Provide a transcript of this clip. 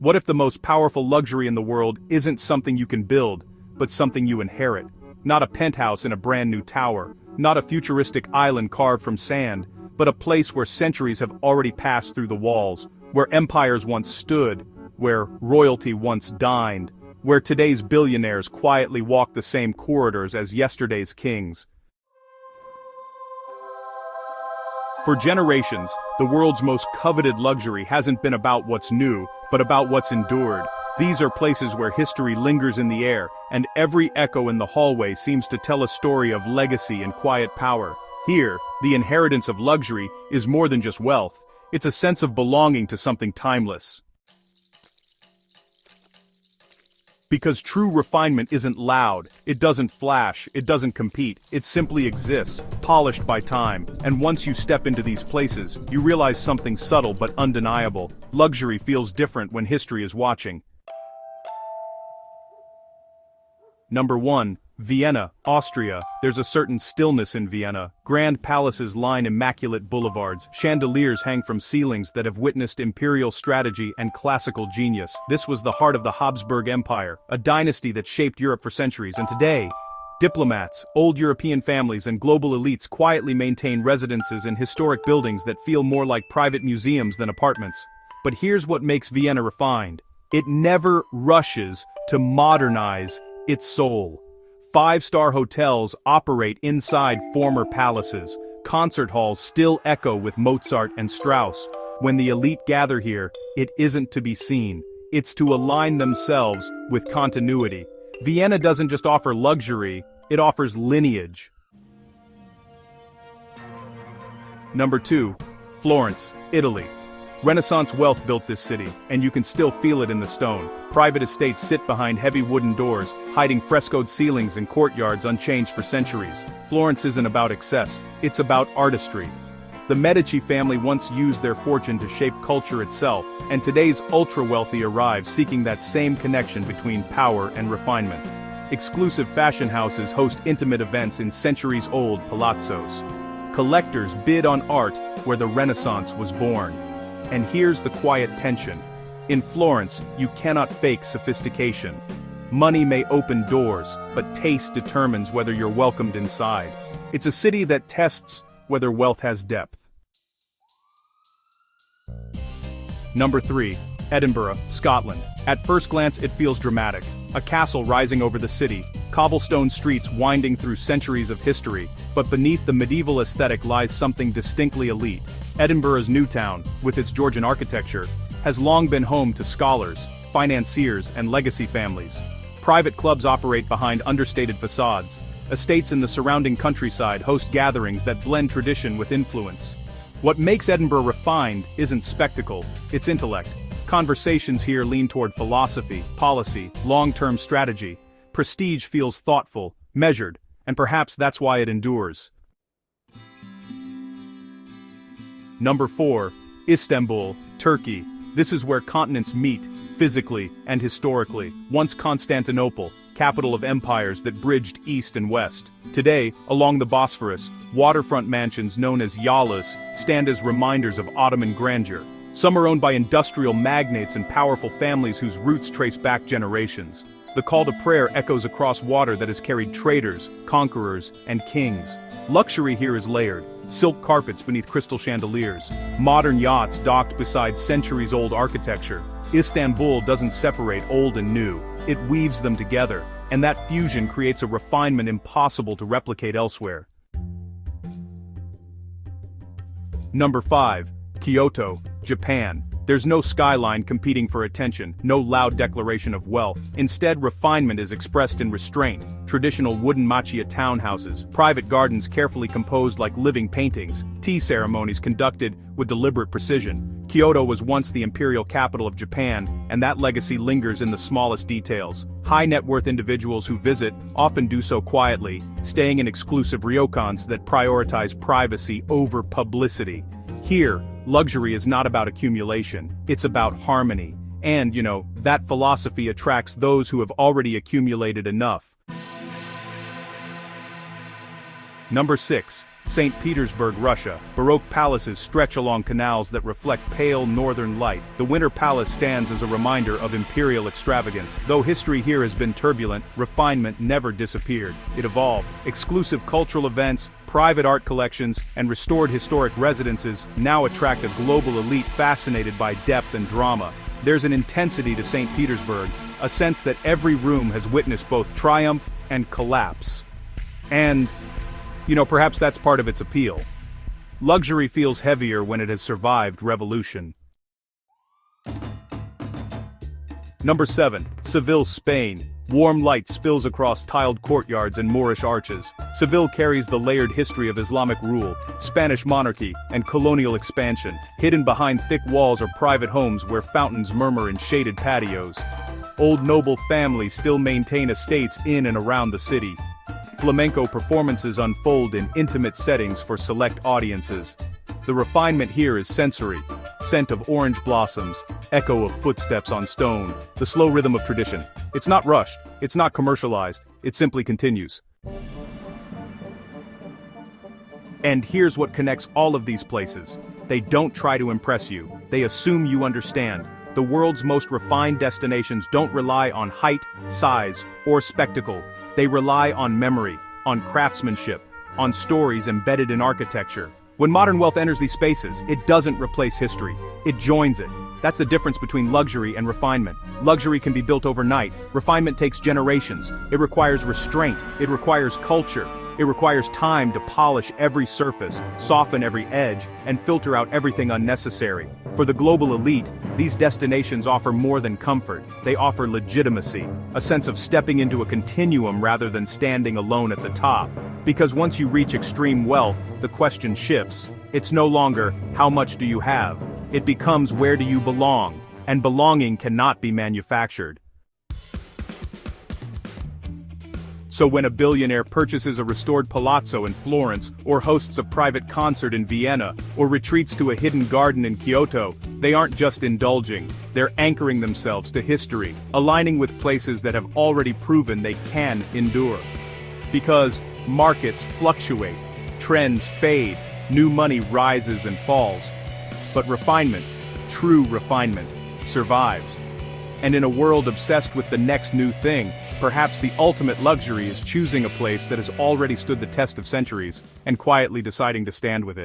What if the most powerful luxury in the world isn't something you can build, but something you inherit? Not a penthouse in a brand new tower, not a futuristic island carved from sand, but a place where centuries have already passed through the walls, where empires once stood, where royalty once dined, where today's billionaires quietly walk the same corridors as yesterday's kings. For generations, the world's most coveted luxury hasn't been about what's new, but about what's endured. These are places where history lingers in the air, and every echo in the hallway seems to tell a story of legacy and quiet power. Here, the inheritance of luxury is more than just wealth, it's a sense of belonging to something timeless. Because true refinement isn't loud, it doesn't flash, it doesn't compete, it simply exists, polished by time, and once you step into these places, you realize something subtle but undeniable. Luxury feels different when history is watching. Number 1. Vienna, Austria. There's a certain stillness in Vienna. Grand palaces line immaculate boulevards, chandeliers hang from ceilings that have witnessed imperial strategy and classical genius. This was the heart of the Habsburg Empire, a dynasty that shaped Europe for centuries, and today, diplomats, old European families and global elites quietly maintain residences in historic buildings that feel more like private museums than apartments. But here's what makes Vienna refined. It never rushes to modernize its soul. Five-star hotels operate inside former palaces. Concert halls still echo with Mozart and Strauss. When the elite gather here, it isn't to be seen. It's to align themselves with continuity. Vienna doesn't just offer luxury, it offers lineage. Number 2. Florence, Italy. Renaissance wealth built this city, and you can still feel it in the stone. Private estates sit behind heavy wooden doors, hiding frescoed ceilings and courtyards unchanged for centuries. Florence isn't about excess, it's about artistry. The Medici family once used their fortune to shape culture itself, and today's ultra-wealthy arrive seeking that same connection between power and refinement. Exclusive fashion houses host intimate events in centuries-old palazzos. Collectors bid on art where the Renaissance was born. And here's the quiet tension. In Florence, you cannot fake sophistication. Money may open doors, but taste determines whether you're welcomed inside. It's a city that tests whether wealth has depth. Number 3. Edinburgh, Scotland. At first glance it feels dramatic. A castle rising over the city, cobblestone streets winding through centuries of history, but beneath the medieval aesthetic lies something distinctly elite. Edinburgh's new town, with its Georgian architecture, has long been home to scholars, financiers, and legacy families. Private clubs operate behind understated facades. Estates in the surrounding countryside host gatherings that blend tradition with influence. What makes Edinburgh refined isn't spectacle, it's intellect. Conversations here lean toward philosophy, policy, long-term strategy. Prestige feels thoughtful, measured, and perhaps that's why it endures. Number 4. Istanbul, Turkey. This is where continents meet, physically and historically. Once Constantinople, capital of empires that bridged east and west. Today, along the Bosphorus, waterfront mansions known as yalas stand as reminders of Ottoman grandeur. Some are owned by industrial magnates and powerful families whose roots trace back generations. The call to prayer echoes across water that has carried traders, conquerors, and kings. Luxury here is layered. Silk carpets beneath crystal chandeliers, modern yachts docked beside centuries-old architecture. Istanbul doesn't separate old and new, it weaves them together, and that fusion creates a refinement impossible to replicate elsewhere. Number 5. Kyoto, Japan. There's no skyline competing for attention, no loud declaration of wealth. Instead, refinement is expressed in restraint. Traditional wooden machiya townhouses, private gardens carefully composed like living paintings, tea ceremonies conducted with deliberate precision. Kyoto was once the imperial capital of Japan, and that legacy lingers in the smallest details. High-net-worth individuals who visit often do so quietly, staying in exclusive ryokans that prioritize privacy over publicity. Here, luxury is not about accumulation, it's about harmony. And, that philosophy attracts those who have already accumulated enough. Number 6. St. Petersburg, Russia. Baroque palaces stretch along canals that reflect pale northern light. The Winter Palace stands as a reminder of imperial extravagance. Though history here has been turbulent, refinement never disappeared. It evolved. Exclusive cultural events, private art collections, and restored historic residences now attract a global elite fascinated by depth and drama. There's an intensity to St. Petersburg, a sense that every room has witnessed both triumph and collapse. And, perhaps that's part of its appeal. Luxury feels heavier when it has survived revolution. Number 7. Seville, Spain. Warm light spills across tiled courtyards and Moorish arches. Seville carries the layered history of Islamic rule, Spanish monarchy, and colonial expansion. Hidden behind thick walls are private homes where fountains murmur in shaded patios. Old noble families still maintain estates in and around the city. Flamenco performances unfold in intimate settings for select audiences. The refinement here is sensory. Scent of orange blossoms, echo of footsteps on stone, the slow rhythm of tradition. It's not rushed, it's not commercialized, it simply continues. And here's what connects all of these places. They don't try to impress you, they assume you understand. The world's most refined destinations don't rely on height, size, or spectacle. They rely on memory, on craftsmanship, on stories embedded in architecture. When modern wealth enters these spaces, it doesn't replace history, it joins it. That's the difference between luxury and refinement. Luxury can be built overnight, refinement takes generations. It requires restraint, it requires culture. It requires time to polish every surface, soften every edge, and filter out everything unnecessary. For the global elite, these destinations offer more than comfort. They offer legitimacy, a sense of stepping into a continuum rather than standing alone at the top. Because once you reach extreme wealth, the question shifts. It's no longer, how much do you have? It becomes, where do you belong? And belonging cannot be manufactured. So when a billionaire purchases a restored palazzo in Florence, or hosts a private concert in Vienna, or retreats to a hidden garden in Kyoto, they aren't just indulging, they're anchoring themselves to history, aligning with places that have already proven they can endure. Because markets fluctuate, trends fade, new money rises and falls. But refinement, true refinement, survives. And in a world obsessed with the next new thing, perhaps the ultimate luxury is choosing a place that has already stood the test of centuries, and quietly deciding to stand with it.